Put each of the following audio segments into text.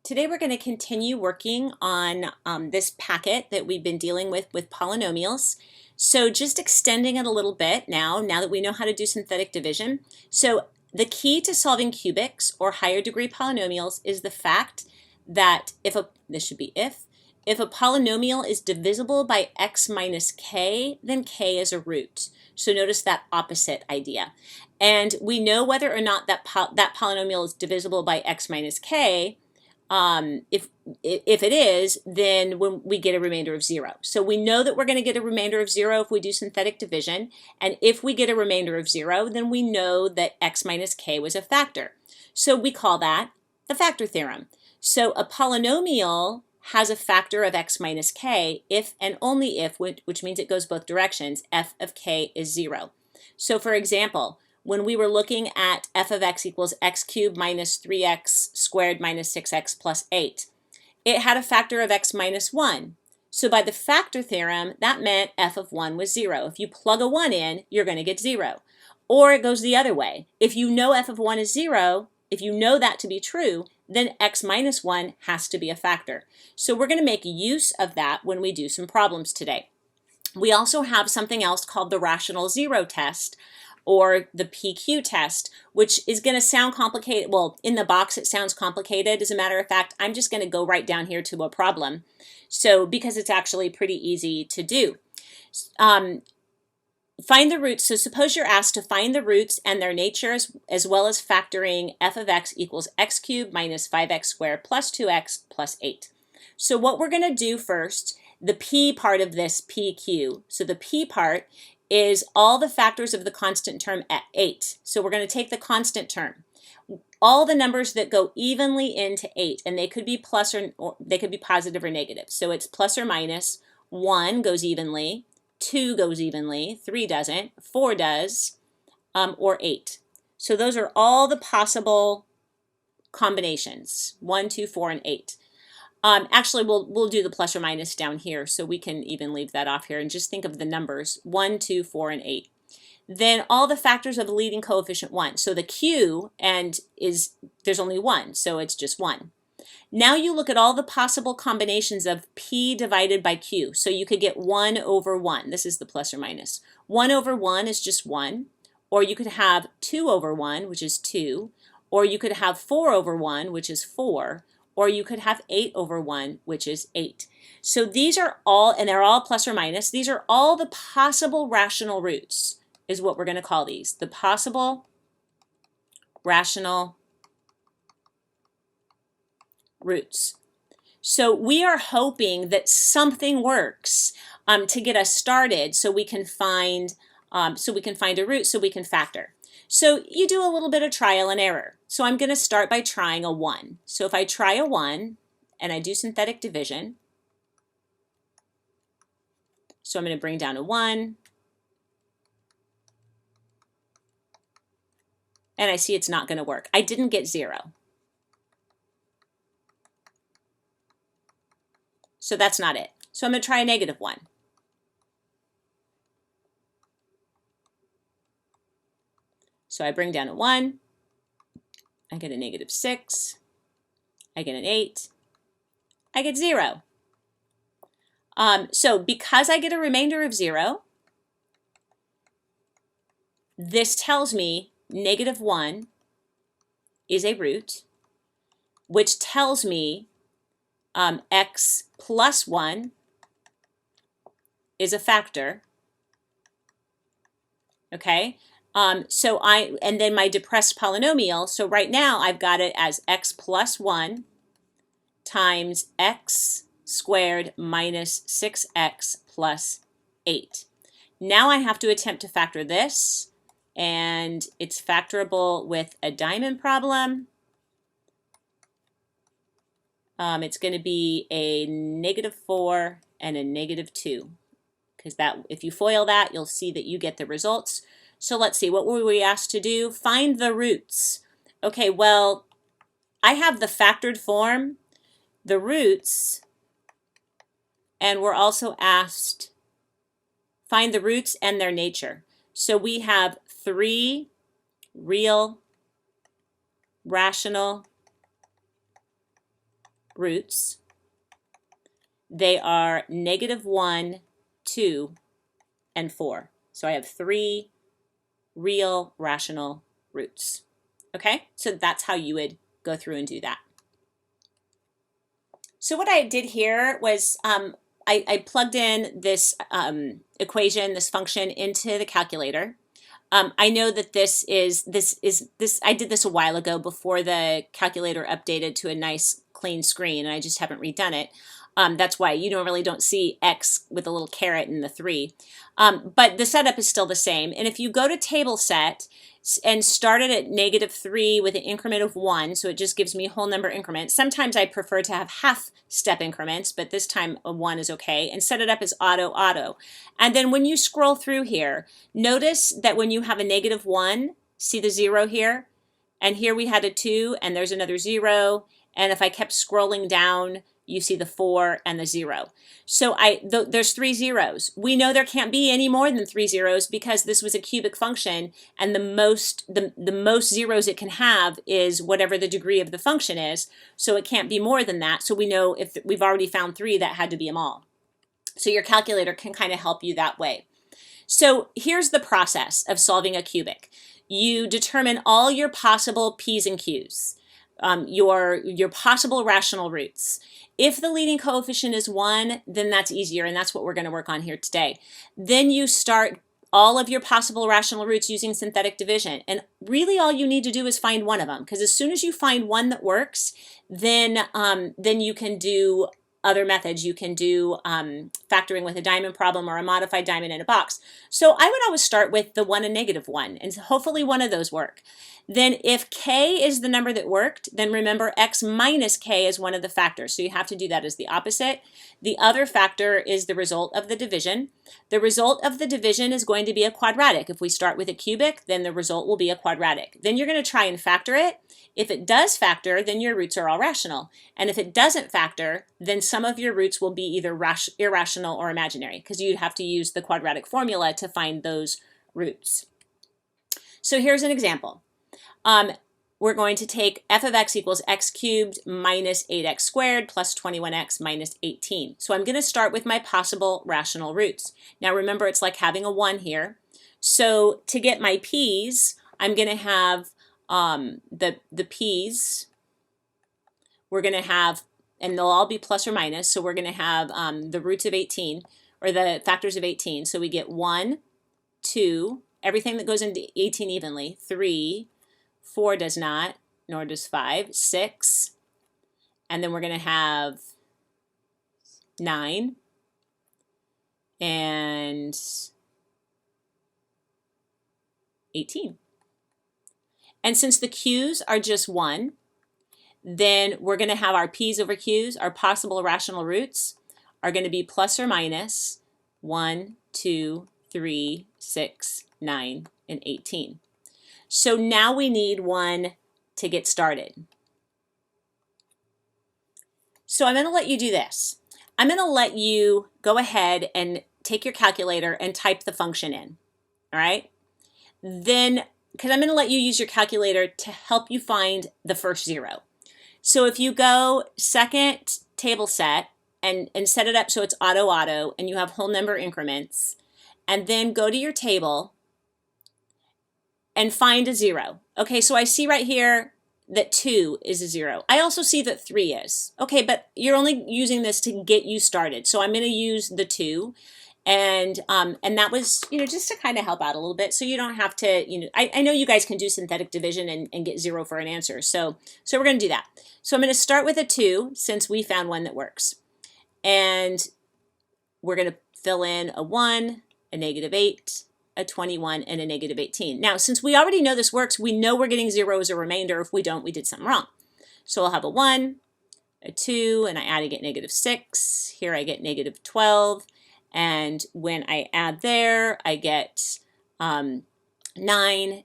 Today we're going to continue working on this packet that we've been dealing with polynomials. So just extending it a little bit now that we know how to do synthetic division. So the key to solving cubics or higher degree polynomials is the fact that if a polynomial is divisible by x minus k, then k is a root. So notice that opposite idea. And we know whether or not that polynomial is divisible by x minus k. If it is, then when we get a remainder of 0. So we know that we're going to get a remainder of 0 if we do synthetic division. And if we get a remainder of 0, then we know that x minus k was a factor. So we call that the factor theorem. So a polynomial has a factor of x minus k if and only if, which means it goes both directions, f of k is 0. So for example, when we were looking at f of x equals x cubed minus 3x squared minus 6x plus 8, it had a factor of x minus 1. So by the factor theorem, that meant f of 1 was 0. If you plug a 1 in, you're going to get 0. Or it goes the other way. If you know f of 1 is 0, if you know that to be true, then x minus 1 has to be a factor. So we're going to make use of that when we do some problems today. We also have something else called the rational zero test, or the PQ test, which is going to sound complicated. Well, in the box it sounds complicated. As a matter of fact, I'm just going to go right down here to a problem. So because it's actually pretty easy to do. Find the roots. So suppose you're asked to find the roots and their natures, as well as factoring f of x equals x cubed minus 5x squared plus 2x plus 8. So what we're going to do first, the p part of this PQ, so the p part is all the factors of the constant term at 8. So we're going to take the constant term. All the numbers that go evenly into 8, and they could be plus or they could be positive or negative. So it's plus or minus, 1 goes evenly, 2 goes evenly, 3 doesn't, 4 does, or 8. So those are all the possible combinations, 1, 2, 4, and 8. Actually, we'll do the plus or minus down here, so we can even leave that off here and just think of the numbers 1, 2, 4, and 8. Then all the factors of the leading coefficient 1. So the q there's only 1, so it's just 1. Now you look at all the possible combinations of p divided by q. So you could get 1 over 1. This is the plus or minus. 1 over 1 is just 1. Or you could have 2 over 1, which is 2. Or you could have 4 over 1, which is 4. Or you could have 8 over 1, which is 8. So these are all, and they're all plus or minus, these are all the possible rational roots, is what we're going to call these. The possible rational roots. So we are hoping that something works to get us started so we can find a root, so we can factor. So you do a little bit of trial and error. So I'm going to start by trying a 1. So if I try a 1 and I do synthetic division, so I'm going to bring down a 1, and I see it's not going to work. I didn't get 0. So that's not it. So I'm going to try a negative 1. So I bring down a 1, I get a negative 6, I get an 8, I get 0. So because I get a remainder of 0, this tells me negative 1 is a root, which tells me x plus 1 is a factor. Okay? And then my depressed polynomial, so right now I've got it as x plus 1 times x squared minus 6x plus 8. Now I have to attempt to factor this, and it's factorable with a diamond problem. It's going to be a negative 4 and a negative 2, because if you FOIL that, you'll see that you get the results. So let's see, what were we asked to do? Find the roots. Okay, well, I have the factored form, the roots, and we're also asked find the roots and their nature. So we have 3 real, rational roots. They are -1, 2, and 4. So I have 3 real rational roots. Okay, so that's how you would go through and do that. So what I did here was I plugged in this equation, this function, into the calculator. I know that this I did this a while ago before the calculator updated to a nice clean screen, and I just haven't redone it. That's why you don't see X with a little caret in the 3. But the setup is still the same. And if you go to table set and start it at -3 with an increment of 1, so it just gives me whole number increments. Sometimes I prefer to have half step increments, but this time a 1 is okay, and set it up as auto. And then when you scroll through here, notice that when you have a -1, see the 0 here? And here we had a 2, and there's another 0. And if I kept scrolling down, you see the 4 and the 0. So there's 3 zeros. We know there can't be any more than 3 zeros because this was a cubic function, and the most zeros it can have is whatever the degree of the function is. So it can't be more than that. So we know if we've already found 3, that had to be them all. So your calculator can kind of help you that way. So here's the process of solving a cubic. You determine all your possible P's and Q's, your possible rational roots. If the leading coefficient is 1, then that's easier, and that's what we're going to work on here today. Then you start all of your possible rational roots using synthetic division, and really all you need to do is find one of them, because as soon as you find one that works, then you can do other methods. You can do factoring with a diamond problem or a modified diamond in a box. So I would always start with the 1 and -1, and hopefully one of those work. Then if k is the number that worked, then remember x minus k is one of the factors. So you have to do that as the opposite. The other factor is the result of the division. The result of the division is going to be a quadratic. If we start with a cubic, then the result will be a quadratic. Then you're going to try and factor it. If it does factor, then your roots are all rational. And if it doesn't factor, then some of your roots will be either irrational or imaginary, because you'd have to use the quadratic formula to find those roots. So here's an example. We're going to take f of x equals x cubed minus 8x squared plus 21x minus 18. So I'm going to start with my possible rational roots. Now remember, it's like having a 1 here. So to get my p's, I'm going to have the p's, we're going to have, and they'll all be plus or minus, so we're going to have the roots of 18, or the factors of 18. So we get 1, 2, everything that goes into 18 evenly, 3, 4 does not, nor does 5, 6, and then we're going to have 9, and 18. And since the q's are just 1, then we're going to have our p's over q's, our possible rational roots, are going to be plus or minus 1, 2, 3, 6, 9, and 18. So now we need one to get started. So I'm going to let you do this. I'm going to let you go ahead and take your calculator and type the function in. All right? Then, because I'm going to let you use your calculator to help you find the first 0. So if you go second table set and set it up so it's auto, and you have whole number increments, and then go to your table and find a 0. Okay, so I see right here that 2 is a 0. I also see that 3 is. Okay, but you're only using this to get you started. So I'm going to use the 2, and that was, just to kind of help out a little bit, so you don't have to, I know you guys can do synthetic division and get 0 for an answer. So we're going to do that. So I'm going to start with a 2 since we found one that works, and we're going to fill in a 1, a -8, a 21, and a -18. Now, since we already know this works, we know we're getting 0 as a remainder. If we don't, we did something wrong. So I'll have a 1, a 2, and I add, I get -6. Here I get -12. And when I add there, I get 9,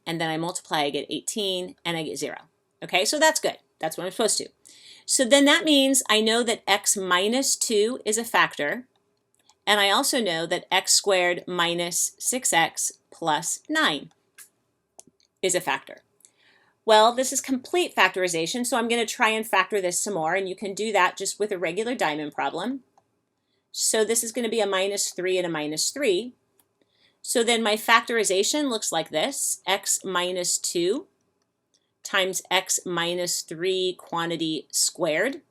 and then I multiply, I get 18, and I get 0. Okay, so that's good. That's what I'm supposed to. So then that means I know that x minus 2 is a factor. And I also know that x squared minus 6x plus 9 is a factor. Well, this is complete factorization, so I'm going to try and factor this some more, and you can do that just with a regular diamond problem. So this is going to be a -3 and a -3. So then my factorization looks like this: x minus 2 times x minus 3 quantity squared.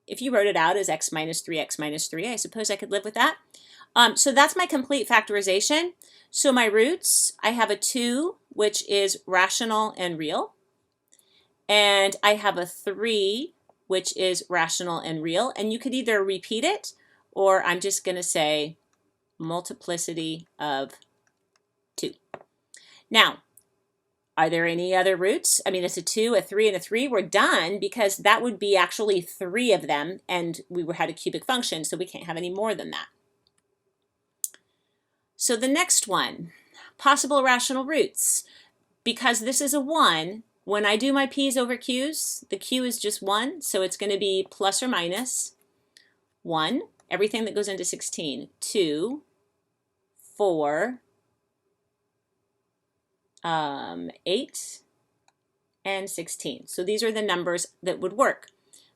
If you wrote it out as x minus 3, I suppose I could live with that. So that's my complete factorization. So my roots, I have a 2, which is rational and real. And I have a 3, which is rational and real. And you could either repeat it, or I'm just going to say multiplicity of 2. Now, are there any other roots? I mean, it's a 2, a 3, and a 3. We're done because that would be actually 3 of them, and we had a cubic function, so we can't have any more than that. So the next one, possible rational roots. Because this is a 1, when I do my p's over q's, the q is just 1, so it's going to be plus or minus 1, everything that goes into 16, 2, 4, 8, and 16. So these are the numbers that would work,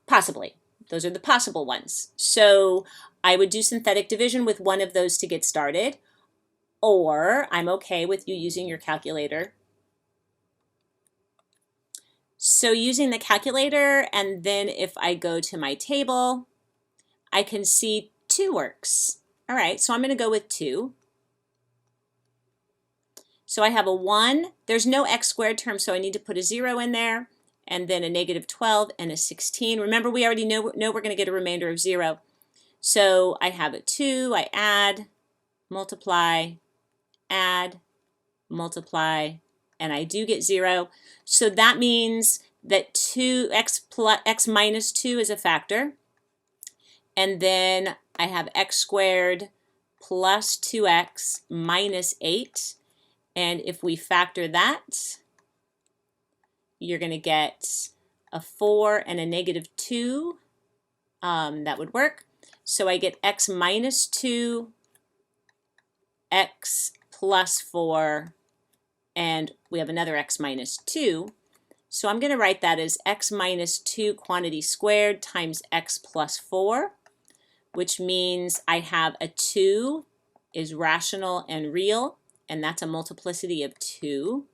possibly. Those are the possible ones. So I would do synthetic division with one of those to get started, or I'm okay with you using your calculator. So using the calculator, and then if I go to my table, I can see 2 works. All right, so I'm going to go with 2. So I have a 1. There's no x squared term, so I need to put a 0 in there, and then a -12 and a 16. Remember, we already know we're going to get a remainder of 0. So I have a 2. I add, multiply, add, multiply, and I do get 0. So that means that x minus 2 is a factor. And then I have x squared plus 2x minus 8. And if we factor that, you're going to get a 4 and a -2. That would work. So I get x minus 2, x plus 4, and we have another x minus 2. So I'm going to write that as x minus 2 quantity squared times x plus 4, which means I have a 2 is rational and real, and that's a multiplicity of 2.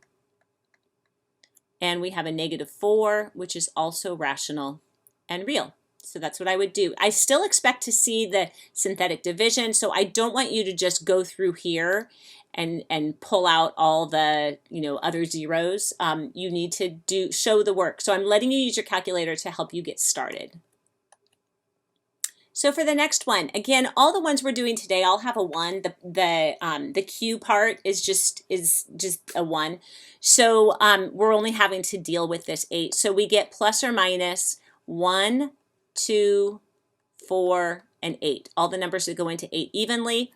And we have a -4, which is also rational and real. So that's what I would do. I still expect to see the synthetic division, so I don't want you to just go through here and pull out all the other zeros. You need to show the work. So I'm letting you use your calculator to help you get started. So for the next one, again, all the ones we're doing today all have a 1. The Q part is just a 1. So we're only having to deal with this 8. So we get plus or minus 1, 2, 4, and 8. All the numbers that go into 8 evenly.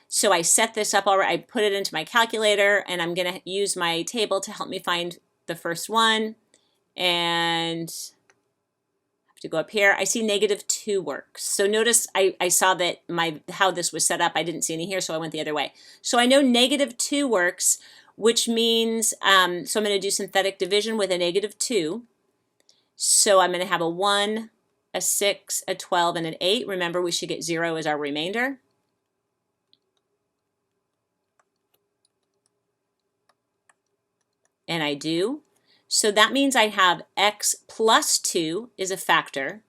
So I set this up already. I put it into my calculator, and I'm going to use my table to help me find the first one. And to go up here, I see -2 works. So notice I saw that how this was set up, I didn't see any here, so I went the other way. So I know -2 works, which means, so I'm going to do synthetic division with a -2. So I'm going to have a 1, a 6, a 12, and an 8. Remember, we should get 0 as our remainder. And I do. So that means I have x plus 2 is a factor.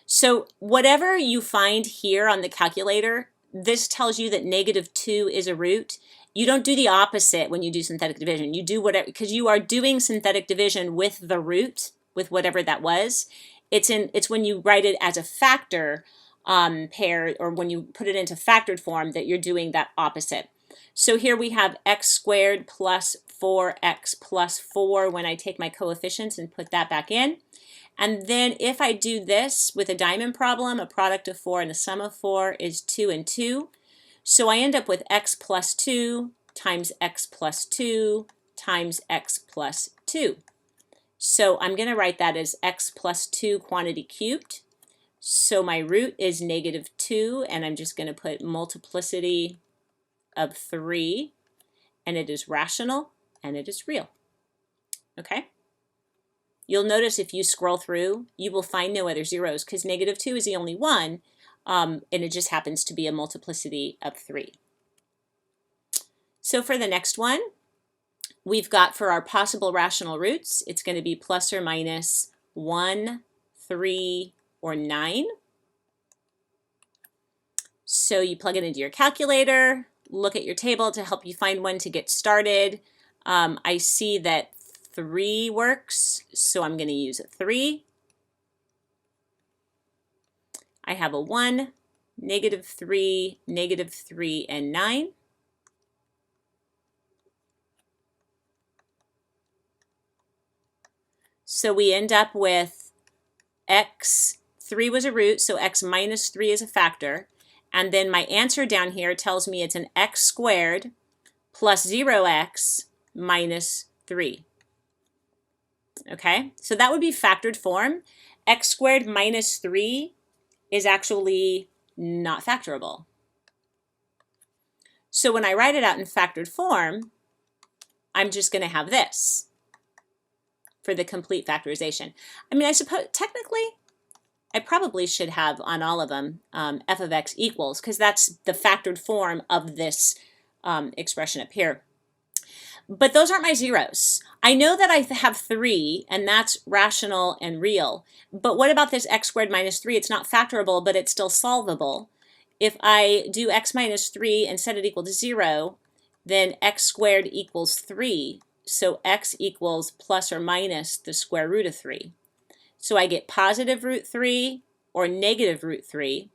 So whatever you find here on the calculator, this tells you that -2 is a root. You don't do the opposite when you do synthetic division. You do whatever, because you are doing synthetic division with the root, with whatever that was. It's when you write it as a factor pair, or when you put it into factored form, that you're doing that opposite. So here we have x squared plus 4x plus 4 when I take my coefficients and put that back in. And then if I do this with a diamond problem, a product of 4 and a sum of 4 is 2 and 2. So I end up with x plus 2 times x plus 2 times x plus 2. So I'm going to write that as x plus 2 quantity cubed. So my root is -2, and I'm just going to put multiplicity of 3, and it is rational and it is real. Okay? you'll notice if you scroll through, you will find no other zeros because -2 is the only one, and it just happens to be a multiplicity of 3. So for the next one, we've got for our possible rational roots, it's going to be plus or minus 1, 3, or 9. So you plug it into your calculator, look at your table to help you find one to get started. I see that 3 works, so I'm going to use a 3. I have a 1, -3, -3, and 9. So we end up with x, 3 was a root, so x minus 3 is a factor. And then my answer down here tells me it's an x squared plus 0x minus 3. Okay, so that would be factored form. X squared minus 3 is actually not factorable. So when I write it out in factored form, I'm just going to have this for the complete factorization. I mean, I suppose technically I probably should have on all of them f of x equals, because that's the factored form of this expression up here. But those aren't my zeros. I know that I have 3, and that's rational and real. But what about this x squared minus 3? It's not factorable, but it's still solvable. If I do x minus 3 and set it equal to 0, then x squared equals 3. So x equals plus or minus the square root of 3. So I get positive root 3 or negative root 3.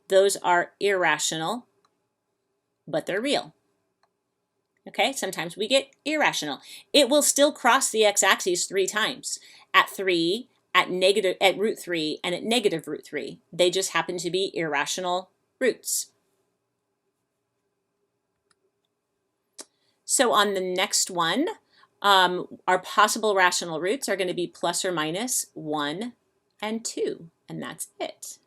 Those are irrational, but they're real. Okay, sometimes we get irrational. It will still cross the x-axis 3 times. At 3, at root 3, and at negative root 3. They just happen to be irrational roots. So on the next one, our possible rational roots are going to be plus or minus 1 and 2, and that's it.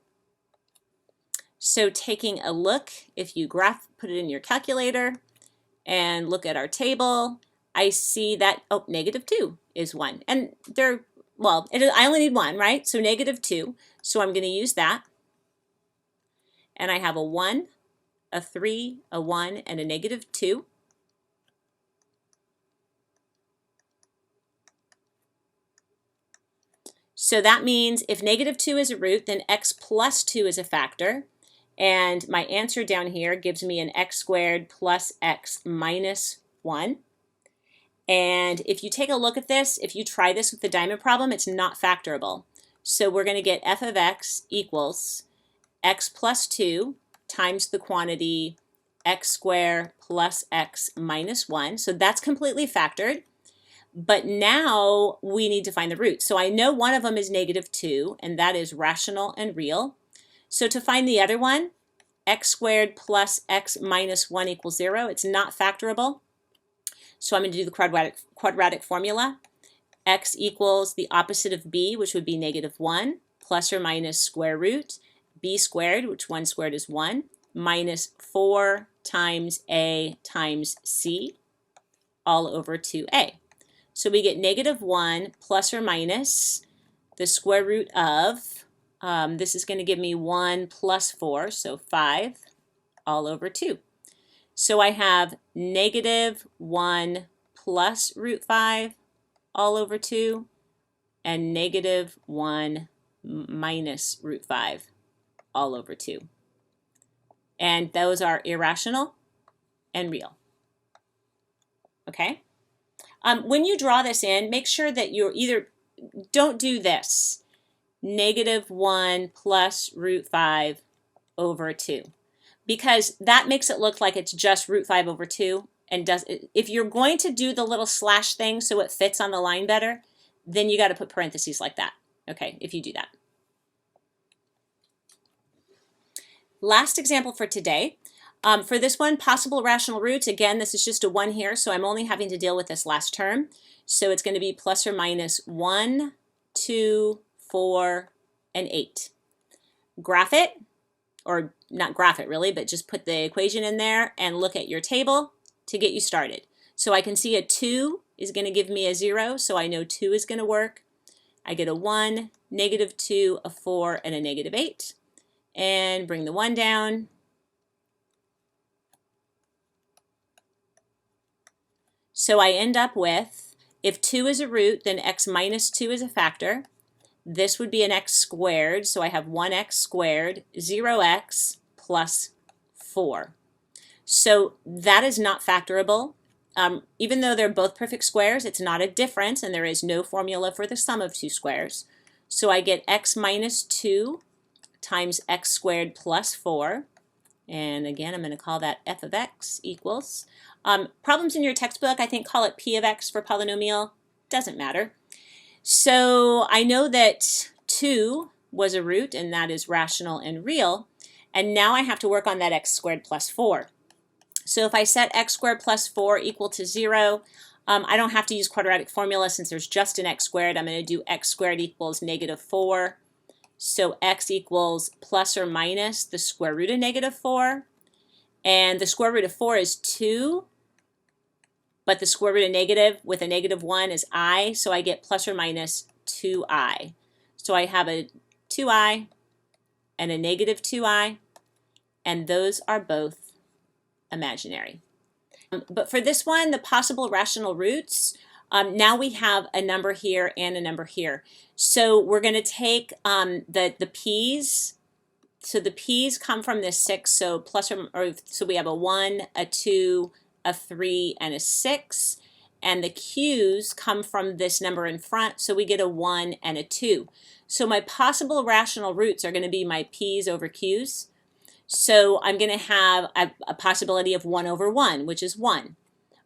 So taking a look, if you put it in your calculator and look at our table, I see that, oh, -2 is 1. And I only need 1, right? So -2, so I'm going to use that. And I have a 1, a 3, a 1, and a -2. So that means if -2 is a root, then x plus 2 is a factor. And my answer down here gives me an x squared plus x minus 1. And if you take a look at this, if you try this with the diamond problem, it's not factorable. So we're going to get f of x equals x plus 2 times the quantity x squared plus x minus 1. So that's completely factored. But now we need to find the root. So I know one of them is -2, and that is rational and real. So to find the other one, x squared plus x minus 1 equals 0. It's not factorable. So I'm going to do the quadratic formula. X equals the opposite of b, which would be -1, plus or minus square root b squared, which 1 squared is 1, minus 4 times a times c, all over 2a. So we get -1 plus or minus the square root of, this is going to give me 1 plus 4, so 5, all over 2. So I have -1 plus root 5, all over 2, and -1 minus root 5, all over 2. And those are irrational and real. Okay? When you draw this in, make sure that don't do this, -1 plus root 5 over 2, because that makes it look like it's just root 5 over 2. And if you're going to do the little slash thing so it fits on the line better, then you got to put parentheses like that, okay, if you do that. Last example for today. For this one, possible rational roots, again, this is just a 1 here, so I'm only having to deal with this last term. So it's going to be plus or minus 1, 2, 4, and 8. Graph it, or not graph it really, but just put the equation in there and look at your table to get you started. So I can see a 2 is going to give me a 0, so I know 2 is going to work. I get a 1, negative 2, a 4, and a negative 8. And bring the 1 down. So I end up with, if 2 is a root, then x minus 2 is a factor. This would be an x squared, so I have 1x squared, 0x plus 4. So that is not factorable. Even though they're both perfect squares, it's not a difference, and there is no formula for the sum of two squares. So I get x minus 2 times x squared plus 4. And again, I'm going to call that f of x equals. Problems in your textbook, I think, call it p of x for polynomial. Doesn't matter. So I know that 2 was a root, and that is rational and real. And now I have to work on that x squared plus 4. So if I set x squared plus 4 equal to 0, I don't have to use quadratic formula since there's just an x squared. I'm going to do x squared equals negative 4. So x equals plus or minus the square root of negative 4. And the square root of 4 is 2. But the square root of negative with a negative 1 is I. So I get plus or minus 2i. So I have a 2i and a negative 2i. And those are both imaginary. But for this one, the possible rational roots, now we have a number here and a number here. So we're going to take the p's. So the p's come from this 6, so so we have a 1, a 2, a 3, and a 6. And the q's come from this number in front, so we get a 1 and a 2. So my possible rational roots are going to be my p's over q's. So I'm going to have a possibility of 1 over 1, which is 1.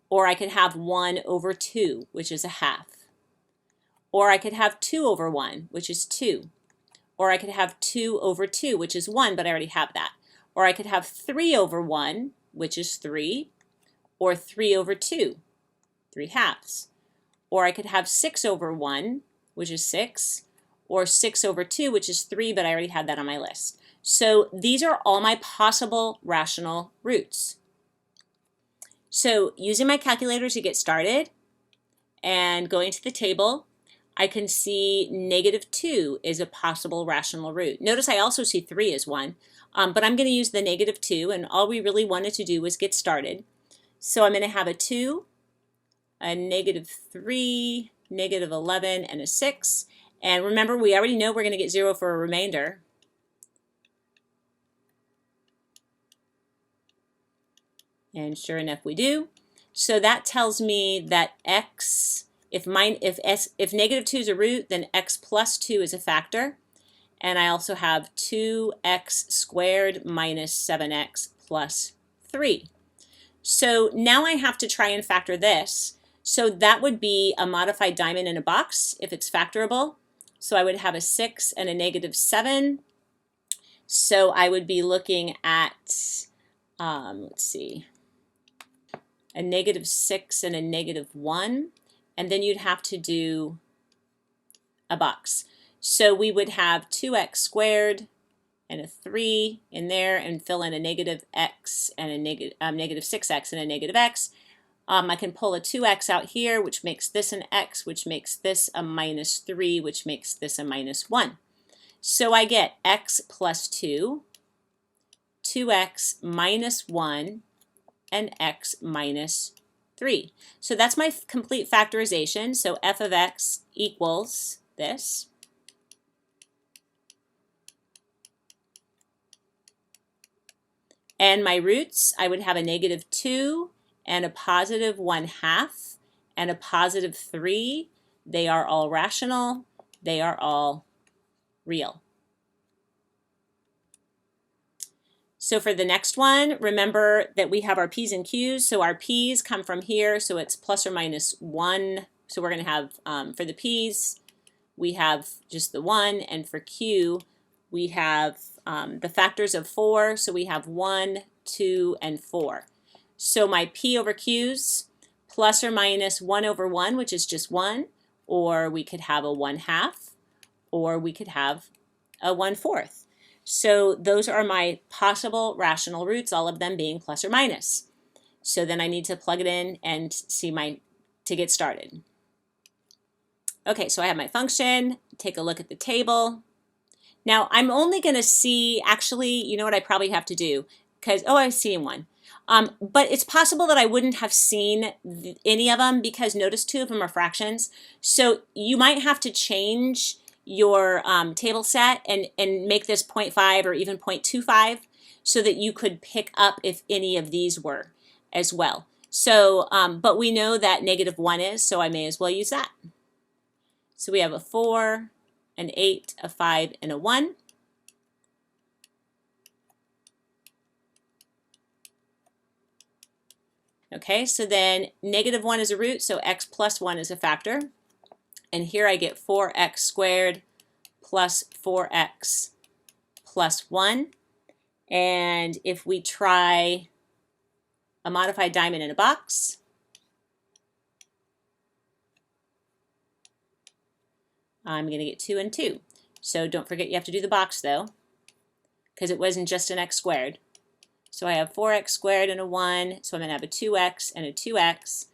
Or I could have 1 over 2, which is a half. Or I could have 2 over 1, which is 2. Or I could have 2 over 2, which is 1, but I already have that. Or I could have 3 over 1, which is 3. Or 3 over 2, 3 halves. Or I could have 6 over 1, which is 6. Or 6 over 2, which is 3, but I already had that on my list. So these are all my possible rational roots. So using my calculator to get started and going to the table, I can see negative 2 is a possible rational root. Notice I also see 3 as one, but I'm going to use the negative 2, and all we really wanted to do was get started. So I'm going to have a 2, a negative 3, negative 11, and a 6. And remember, we already know we're going to get 0 for a remainder. And sure enough, we do. So that tells me that x, if negative 2 is a root, then x plus 2 is a factor. And I also have 2x squared minus 7x plus 3. So now I have to try and factor this. So that would be a modified diamond in a box if it's factorable. So I would have a 6 and a negative 7. So I would be looking at, let's see, a negative 6 and a negative 1, and then you'd have to do a box. So we would have 2x squared and a 3 in there, and fill in a negative x and a negative 6x and a negative x. I can pull a 2x out here, which makes this an x, which makes this a minus 3, which makes this a minus 1. So I get x plus 2, 2x minus 1, and x minus 3. So that's my complete factorization. So f of x equals this. And my roots, I would have a negative 2 and a positive 1/2 and a positive 3. They are all rational. They are all real. So for the next one, remember that we have our p's and q's. So our p's come from here, so it's plus or minus 1. So we're going to have, for the p's, we have just the 1, and for q, we have the factors of 4. So we have 1, 2, and 4. So my p over q's, plus or minus 1 over 1, which is just 1, or we could have a 1/2, or we could have a 1/4. So those are my possible rational roots, all of them being plus or minus. So then I need to plug it in and see to get started. Okay, so I have my function. Take a look at the table. Now I'm only going to see, actually, you know what I probably have to do? Because, oh, I've seen one. But it's possible that I wouldn't have seen any of them because notice 2 of them are fractions. So you might have to change your table set and make this 0.5 or even 0.25 so that you could pick up if any of these were as well. So, but we know that -1 is, so I may as well use that. So we have a 4, an 8, a 5, and a 1. Okay, so then -1 is a root, so x plus 1 is a factor. And here I get 4x squared plus 4x plus 1. And if we try a modified diamond in a box, I'm going to get 2 and 2. So don't forget you have to do the box though, because it wasn't just an x squared. So I have 4x squared and a 1, so I'm going to have a 2x and a 2x.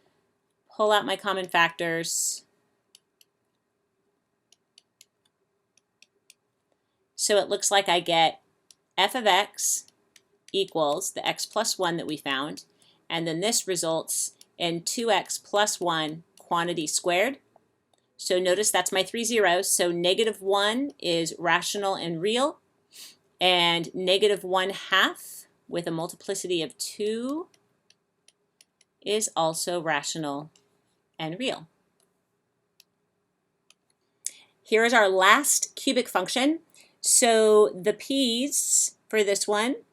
Pull out my common factors. So it looks like I get f of x equals the x plus 1 that we found, and then this results in 2x plus 1 quantity squared. So notice that's my 3 zeros, so -1 is rational and real, and -1/2 with a multiplicity of 2 is also rational and real. Here is our last cubic function. So the p's for this one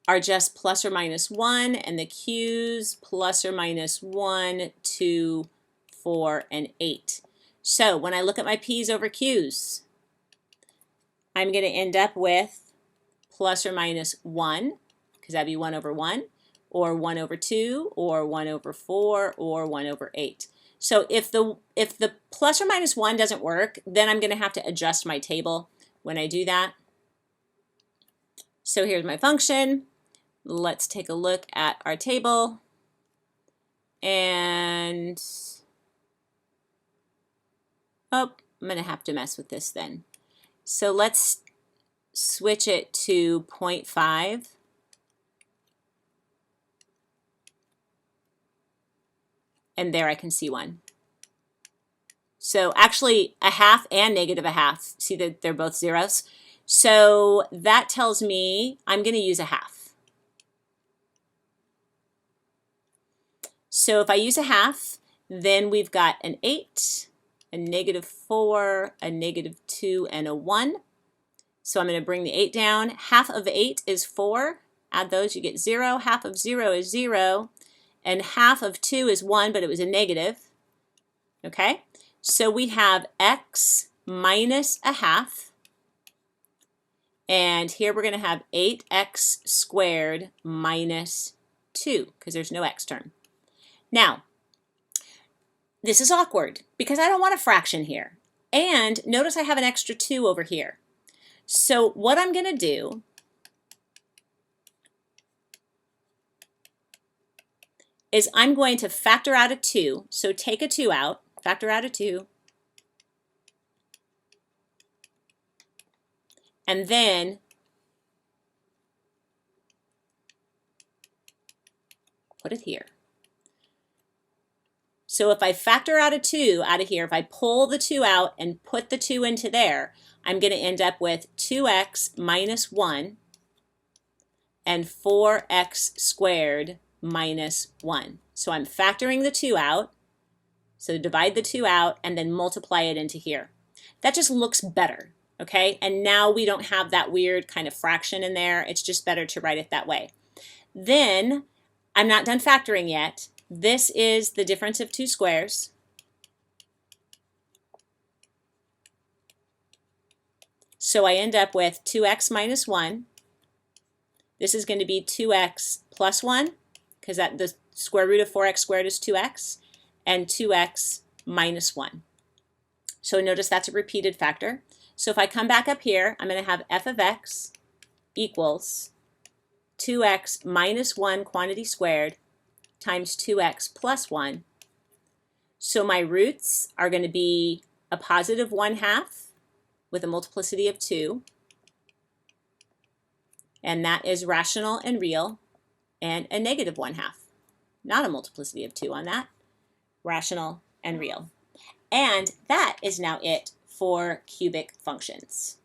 are just plus or minus 1, and the q's plus or minus 1, 2, 4, and 8. So when I look at my p's over q's, I'm going to end up with plus or minus 1, because that'd be 1 over 1, or 1 over 2, or 1 over 4, or 1 over 8. So if the plus or minus 1 doesn't work, then I'm going to have to adjust my table when I do that. So here's my function. Let's take a look at our table. And, oh, I'm going to have to mess with this then. So let's switch it to 0.5. And there I can see 1. So actually a half and -1/2. See that they're both zeros? So that tells me I'm going to use a half. So if I use a half, then we've got an 8, a -4, a -2, and a 1. So I'm going to bring the 8 down. Half of 8 is 4. Add those, you get 0. Half of 0 is 0. And half of 2 is 1, but it was a negative. Okay? So we have x minus a half. And here we're going to have 8x squared minus 2, because there's no x term. Now, this is awkward, because I don't want a fraction here. And notice I have an extra 2 over here. So what I'm going to do is I'm going to factor out a 2. So take a 2 out, factor out a 2, and then put it here. So if I factor out a 2 out of here, if I pull the 2 out and put the 2 into there, I'm going to end up with 2x minus 1 and 4x squared minus 1. So I'm factoring the 2 out. So divide the 2 out and then multiply it into here. That just looks better, okay? And now we don't have that weird kind of fraction in there. It's just better to write it that way. Then I'm not done factoring yet. This is the difference of 2 squares. So I end up with 2x minus 1. This is going to be 2x plus 1, because the square root of 4x squared is 2x, and 2x minus 1. So notice that's a repeated factor. So if I come back up here, I'm going to have f of x equals 2x minus 1 quantity squared times 2x plus 1. So my roots are going to be a positive 1/2 with a multiplicity of 2, and that is rational and real, and a negative 1/2, not a multiplicity of 2 on that, rational and real. And that is now it for cubic functions.